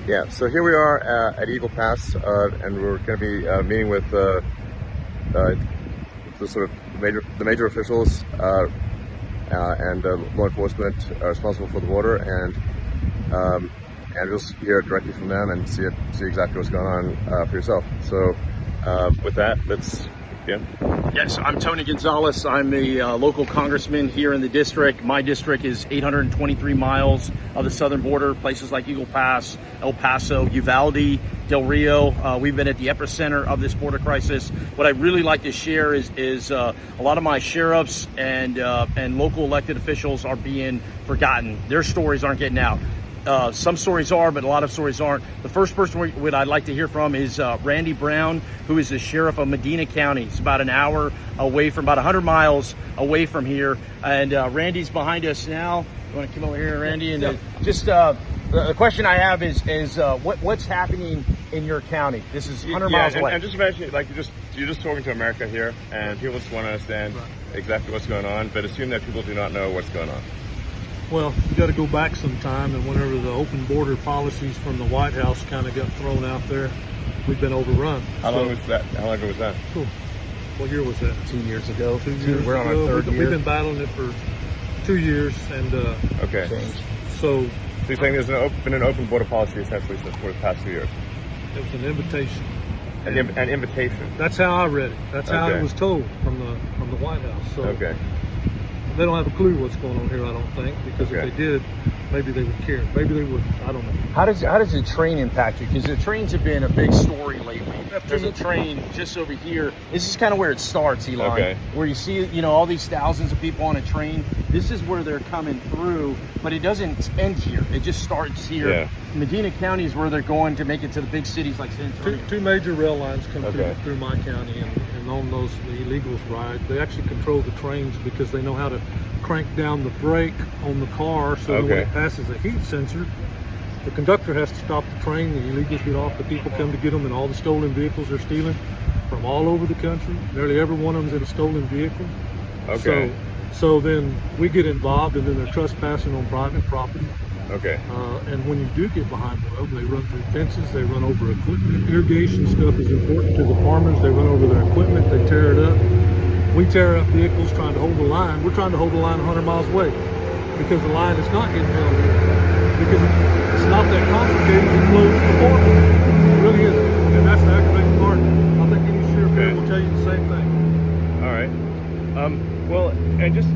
Yeah, so here we are at Eagle Pass, and we're going to be meeting with the sort of major officials and law enforcement responsible for the border, and just hear directly from them and see exactly what's going on for yourself. So with that, let's begin. Yes, I'm Tony Gonzalez. I'm the local congressman here in the district. My district is 823 miles of the southern border, places like Eagle Pass, El Paso, Uvalde, Del Rio. We've been at the epicenter of this border crisis. What I'd really like to share is a lot of my sheriffs and local elected officials are being forgotten. Their stories aren't getting out. Some stories are, but a lot of stories aren't. The first person I'd like to hear from is Randy Brown, who is the sheriff of Medina County. It's about an hour away from, about 100 miles away from here. And Randy's behind us now. You want to come over here, Randy? And the question I have is what's happening in your county? This is 100 miles away. And just imagine, like, you're just talking to America here, and people just want to understand exactly what's going on, but assume that people do not know what's going on. Well, you got to go back some time, and whenever the open border policies from the White House kind of got thrown out there, we've been overrun. How long was that? How long ago was that? Cool. What year was that? 2 years ago. 2 years We're on ago. our third year. We've been battling it for 2 years, and okay. So you're saying there's been an open border policy essentially since for the past 2 years? it was an invitation. An invitation. That's how I read it. That's how it was told from the White House. So okay. They don't have a clue what's going on here, I don't think, because if they did, maybe they would care. Maybe they wouldn't. I don't know. How does the train impact you? Because the trains have been a big story lately. There's a train just over here. This is kind of where it starts, Elon. Where you see, all these thousands of people on a train. This is where they're coming through, but it doesn't end here. It just starts here. Yeah. Medina County is where they're going to make it to the big cities like San Antonio. Two major rail lines come through my county, and on those the illegals ride. They actually control the trains because they know how to crank down the brake on the car so that when it passes a heat sensor, the conductor has to stop the train, the illegals get off, the people come to get them, and all the stolen vehicles they're stealing from all over the country. Nearly every one of them's in a stolen vehicle. Okay. So then we get involved, and then they're trespassing on private property. Okay. And when you do get behind the road, they run through fences, they run over equipment. Irrigation stuff is important to the farmers. They run over their equipment, they tear it up. We tear up vehicles trying to hold the line. We're trying to hold the line 100 miles away because the line is not getting held here. Because it's not that complicated to close the border. It really isn't. And that's the aggravating part. I think any sheriff here will tell you the same thing. All right. Well, and just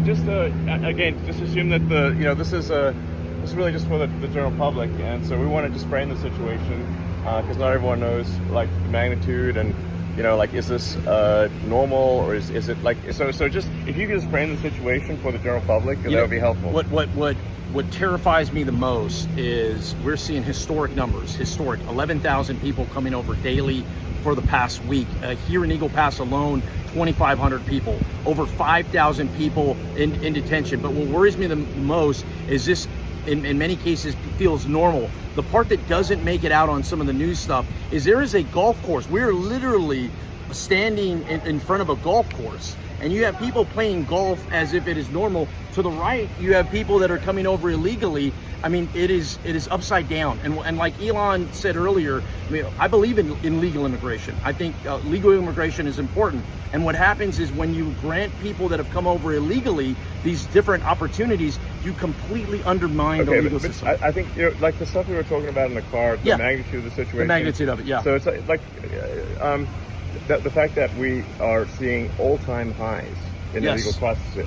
again, just assume that this is really just for the general public, and so we want to just frame the situation because not everyone knows like the magnitude and is this normal or is it like so just if you could just frame the situation for the general public, that would be helpful. What terrifies me the most is we're seeing historic numbers, 11,000 people coming over daily for the past week. Here in Eagle Pass alone, 2,500 people, over 5,000 people in detention. But what worries me the most is this, in many cases, feels normal. The part that doesn't make it out on some of the news stuff is there is a golf course. We're literally standing in front of a golf course, and you have people playing golf as if it is normal. To the right, you have people that are coming over illegally. I mean, it is upside down. And like Elon said earlier, I believe in legal immigration. I think legal immigration is important. And what happens is when you grant people that have come over illegally these different opportunities, you completely undermine the legal system. I think like the stuff we were talking about in the car, the magnitude of the situation. The magnitude of it, yeah. So it's like the fact that we are seeing all-time highs in the legal process,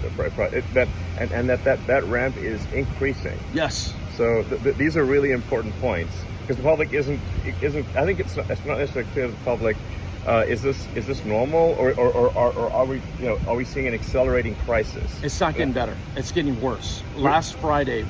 and that ramp is increasing. Yes. So these are really important points because the public isn't. I think it's not necessarily clear to the public. Is this normal, or are we seeing an accelerating crisis? It's not getting better. It's getting worse. Last Friday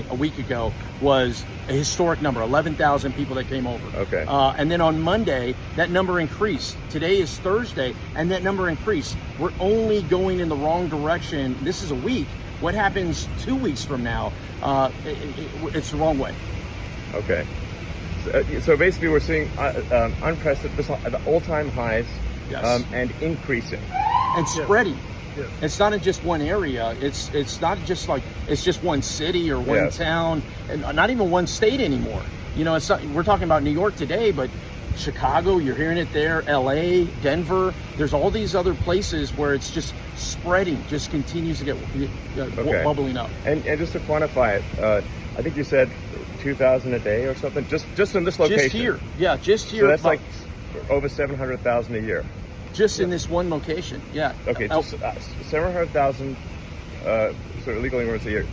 a week ago was a historic number, 11,000 people that came over. Okay. And then on Monday, that number increased. Today is Thursday, and that number increased. We're only going in the wrong direction. This is a week. What happens 2 weeks from now? It's the wrong way. Okay. So basically, we're seeing unprecedented, all-time highs, and increasing, and spreading. Yeah. It's not in just one area. It's not just like it's just one city or one town, and not even one state anymore. You know, it's not, we're talking about New York today, but Chicago, you're hearing it there, LA, Denver, there's all these other places where it's just spreading, just continues to get bubbling up. And just to quantify it, I think you said 2,000 a day or something, just in this location. Just here, yeah, just here. So that's like over 700,000 a year. Just in this one location, yeah. Okay, just 700,000 sort of illegal immigrants a year.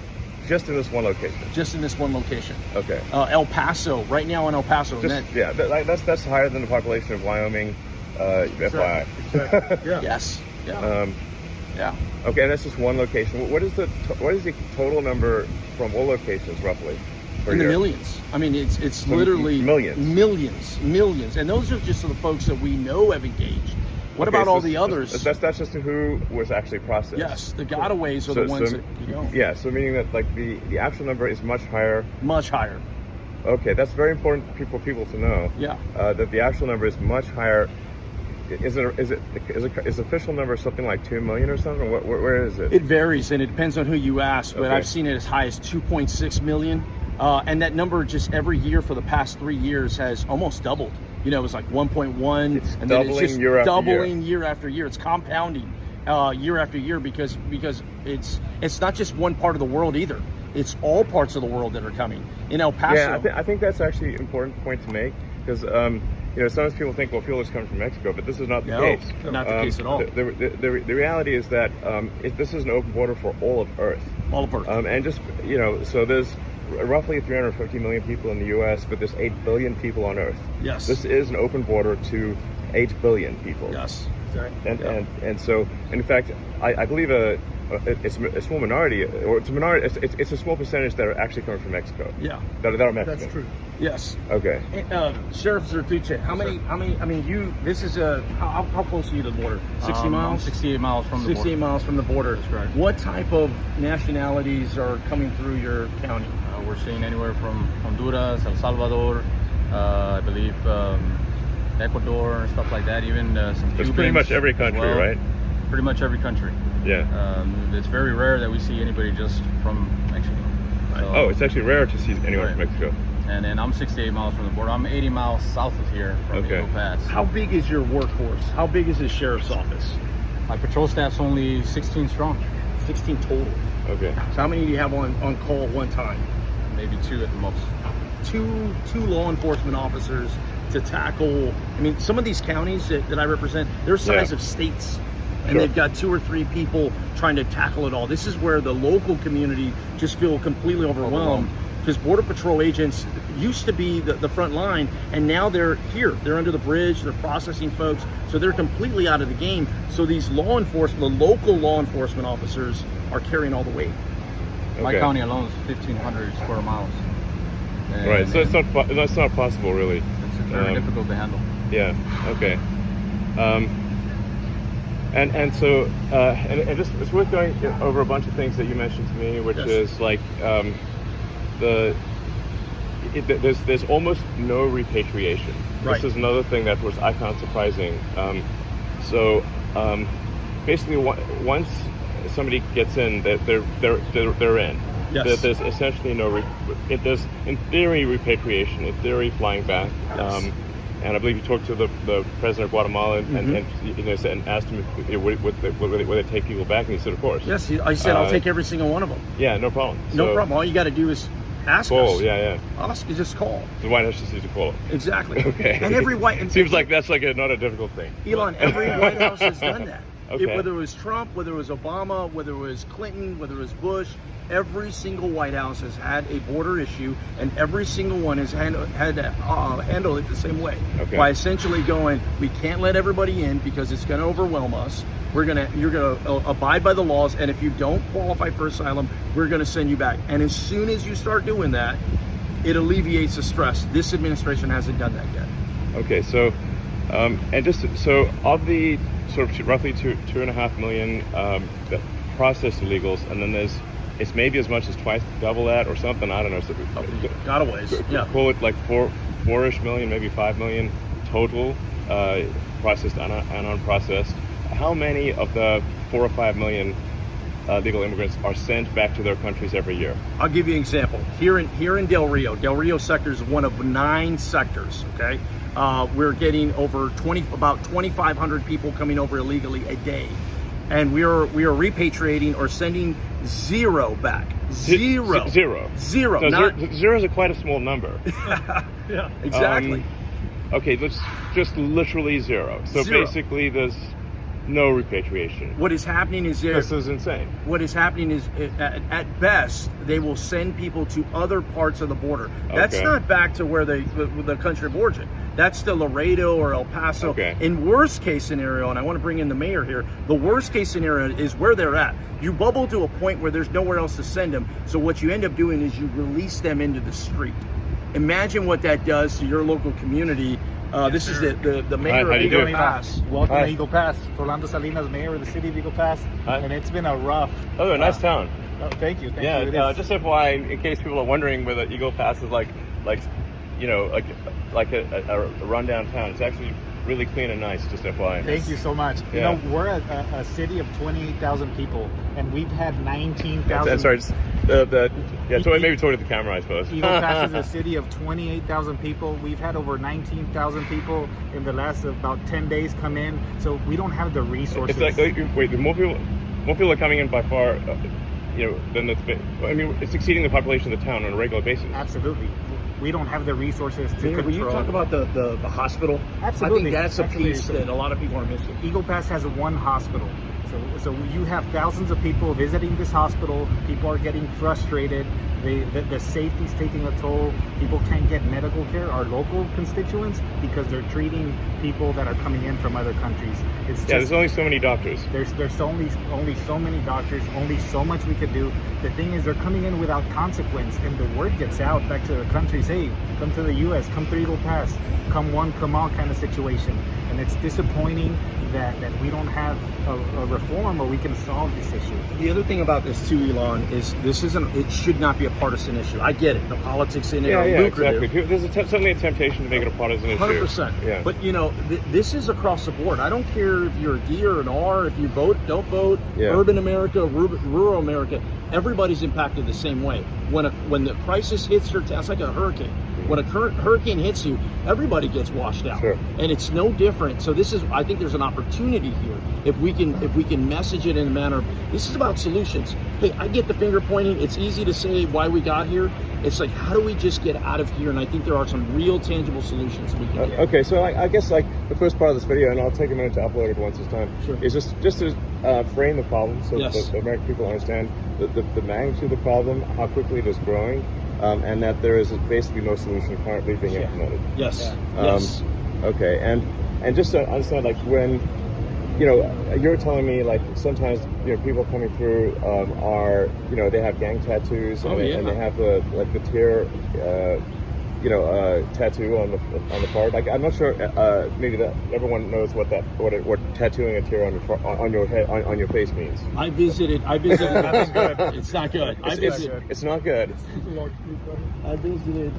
Just in this one location. Just in this one location. Okay. El Paso, right now in El Paso. That's higher than the population of Wyoming. FYI. Exactly. Yeah. Yes. Yeah. Yeah. Okay, and that's just one location. What is the total number from all locations roughly? In the millions. I mean, it's literally millions, and those are just the folks that we know have engaged. What about all the others? That's just who was actually processed. Yes, the gotaways are the ones that you know. Yeah, so meaning that like the actual number is much higher. Much higher. Okay, that's very important for people to know. Yeah. That the actual number is much higher. Is the official number something like 2 million or something? Where is it? It varies, and it depends on who you ask. But okay. I've seen it as high as 2.6 million, and that number just every year for the past 3 years has almost doubled. You know, it was like 1.1, and then it's just doubling year after year. It's compounding year after year because it's not just one part of the world either. It's all parts of the world that are coming. In El Paso. Yeah, I think that's actually an important point to make because you know, sometimes people think, well, fuel is coming from Mexico, but this is not the case. Not the case at all. The reality is that this is an open border for all of Earth. All of Earth. And just, you know, so there's roughly 350 million people in the U.S., but there's 8 billion people on Earth. Yes. This is an open border to 8 billion people. Yes. And so, in fact, I believe it's a small minority, or it's a minority. It's a small percentage that are actually coming from Mexico. Yeah. That are Mexican. That's true. Yes. Okay. Sheriff Zertuche, how many? I mean, this is how close are you to the border? 60 miles. 68 miles from the border. 68 miles from the border. That's right. What type of nationalities are coming through your county? We're seeing anywhere from Honduras, El Salvador, I believe Ecuador and stuff like that. Even some Cubans. It's pretty much every country, well. right? Pretty much every country. Yeah. It's very rare that we see anybody just from Mexico. So, it's actually rare to see anyone from Mexico. And I'm 68 miles from the border. I'm 80 miles south of here from Eagle Pass. How big is your workforce? How big is the sheriff's office? My patrol staff's only 16 strong. 16 total. Okay. So how many do you have on call at one time? Maybe 2 at the most. Two law enforcement officers to tackle. I mean, some of these counties that I represent, they're size of states. And they've got 2 or 3 people trying to tackle it all. This is where the local community just feel completely overwhelmed because Border Patrol agents used to be the front line, and now they're here. They're under the bridge. They're processing folks, so they're completely out of the game. So these law enforcement, the local law enforcement officers, are carrying all the weight. My county alone is 1,500 square miles. And, right. So that's not possible, really. It's very difficult to handle. Yeah. Okay. And so it's worth going over a bunch of things that you mentioned to me, which is like there's almost no repatriation. Right. This is another thing that I found surprising. Basically, once somebody gets in, they're in. Yes. There's essentially there's in theory repatriation, in theory flying back. Yes. And I believe you talked to the president of Guatemala and asked him if would they take people back, and he said, of course. Yes, I said I'll take every single one of them. Yeah, no problem. No problem. All you got to do is ask call. us. Yeah. Ask, just call. The White House just needs to call. Exactly. Okay. And every white seems like that's like not a difficult thing. Elon, every White House has done that. Okay. Whether it was Trump, whether it was Obama, whether it was Clinton, whether it was Bush, every single White House has had a border issue, and every single one has had to handle it the same way. Okay. By essentially going, we can't let everybody in because it's going to overwhelm us. You're gonna abide by the laws, and if you don't qualify for asylum, we're going to send you back. And as soon as you start doing that, it alleviates the stress. This administration hasn't done that yet. Okay, so of the sort of roughly 2.5 million processed illegals, and then it's maybe as much as twice double that or something. I don't know. So, gotaways. Yeah. Call it like 4-ish million, maybe 5 million total processed and unprocessed. how many of the 4 or 5 million legal immigrants are sent back to their countries every year? I'll give you an example. Here in Del Rio sector is one of 9 sectors. Okay, we're getting over about 2,500 people coming over illegally a day, and we are repatriating or sending 0 back. Zero. So Not, zero is quite a small number. Yeah. exactly. Okay, that's just literally 0. So 0. basically, there's no repatriation. What is happening is This is insane. what is happening is at best they will send people to other parts of the border. That's Okay. not back to where the country of origin. That's to Laredo or El Paso. Okay. In worst case scenario, and I want to bring in the mayor here, the worst case scenario is where they're at. You bubble to a point where there's nowhere else to send them. So what you end up doing is you release them into the street. Imagine what that does to your local community. This is the mayor Hi, of how you Eagle doing? Pass. Welcome Hi. to Eagle Pass. Rolando Salinas, mayor of the city of Eagle Pass, Hi. and it's been a rough. Oh, a nice town. Oh, thank you. Thank Yeah, you. It is. just FYI, in case people are wondering whether Eagle Pass is like you know, like a rundown town. It's actually really clean and nice. Just FYI. Thank you so much. Yeah. You know, we're a city of 28,000 people, and we've had 19,000. And sorry, maybe toward the camera, I suppose. Eagle Pass is a city of 28,000 people. We've had over 19,000 people in the last about 10 days come in. So we don't have the resources. It's like wait, more people are coming in by far, you know, than I mean, it's exceeding the population of the town on a regular basis. Absolutely. We don't have the resources to Mayor, control. when you talk about the hospital, Absolutely. I think that's a Absolutely. piece that a lot of people are missing. Eagle Pass has one hospital. So you have thousands of people visiting this hospital. People are getting frustrated. The safety's taking a toll. People can't get medical care, our local constituents, because they're treating people that are coming in from other countries. It's just, There's only so many doctors. there's only so many doctors, only so much we could do. The thing is, they're coming in without consequence, and the word gets out back to the countries, hey, come to the U.S., come to Eagle Pass, come one, come all kind of situation. And it's disappointing that we don't have a reform where we can solve this issue. The other thing about this too, Elon, is it should not be a partisan issue. I get it. The politics in it are lucrative. Exactly. There's certainly a temptation to make it a partisan issue. 100%. Yeah. But you know, this is across the board. I don't care if you're a D or an R, if you vote, don't vote, Yeah. urban America, rural America, everybody's impacted the same way. When the crisis hits your town, it's like a hurricane. When a hurricane hits you, everybody gets washed out. Sure. And it's no different. So I think there's an opportunity here if we can message it in a manner of, this is about solutions. Hey, I get the finger pointing. It's easy to say why we got here. It's like, how do we just get out of here? And I think there are some real tangible solutions we can get. Okay, so I guess like the first part of this video, and I'll take a minute to upload it once this time, Sure. is just to frame the problem so Yes. that the American people understand the magnitude of the problem, how quickly it is growing, and that there is basically no solution currently being implemented. Yes. Yeah. Yes. Okay, and just to understand, like when, you know, you're telling me like sometimes, you know, people coming through are, you know, they have gang tattoos and, and they have the tear, tattoo on the forehead. Like I'm not sure, maybe that everyone knows what tattooing a tear on your head on your face means. I visited. That's good. It's not good. It's not good. I visited.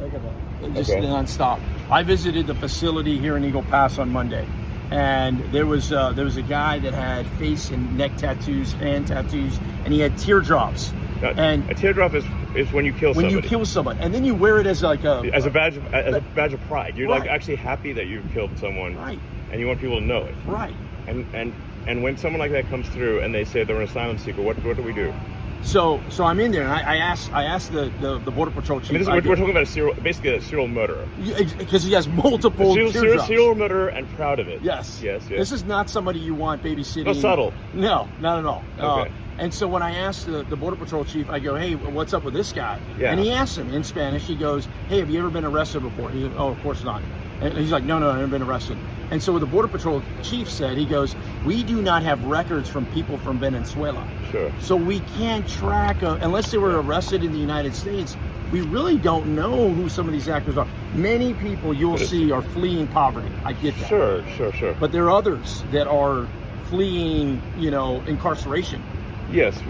Just Okay. nonstop. I visited the facility here in Eagle Pass on Monday, and there was a guy that had face and neck tattoos, hand tattoos, and he had teardrops. And a teardrop is when you kill somebody. When you kill somebody, and then you wear it as like as a badge of pride. You're Right. like actually happy that you've killed someone, Right. and you want people to know it. Right. And when someone like that comes through and they say they're an asylum seeker, what do we do? So I'm in there, and I asked the border patrol chief. I mean, we're talking about basically a serial murderer. Because he has multiple teardrops. Serial murderer and proud of it. Yes. Yes. This is not somebody you want babysitting. No, subtle. No, not at all. Okay. And so when I asked the border patrol chief, I go, hey, what's up with this guy? Yeah. And he asked him in Spanish. He goes, hey, have you ever been arrested before? He goes, oh, of course not. And he's like, no, I've never been arrested. And so what the border patrol chief said, he goes, we do not have records from people from Venezuela. Sure. So we can't track, unless they were arrested in the United States, we really don't know who some of these actors are. Many people you'll see are fleeing poverty. I get that. Sure. But there are others that are fleeing, incarceration. Yes.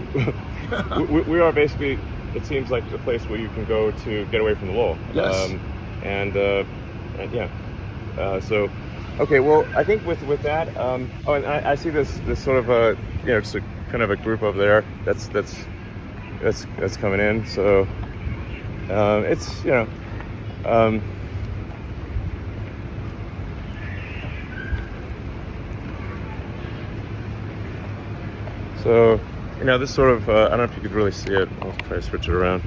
we are basically, it seems like the place where you can go to get away from the law. Yes. So Okay, well, I think with that, oh, and I see this sort of a, you know, just a kind of a group over there that's coming in. So it's, you know, so, you know, this sort of, I don't know if you could really see it. I'll try to switch it around.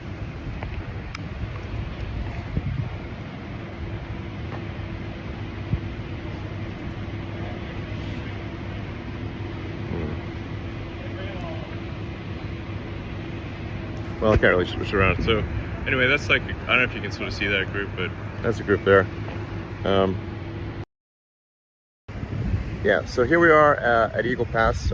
Well, I can't really switch around. So anyway, that's like, I don't know if you can sort of see that group, but that's a group there. Yeah, so here we are at Eagle Pass.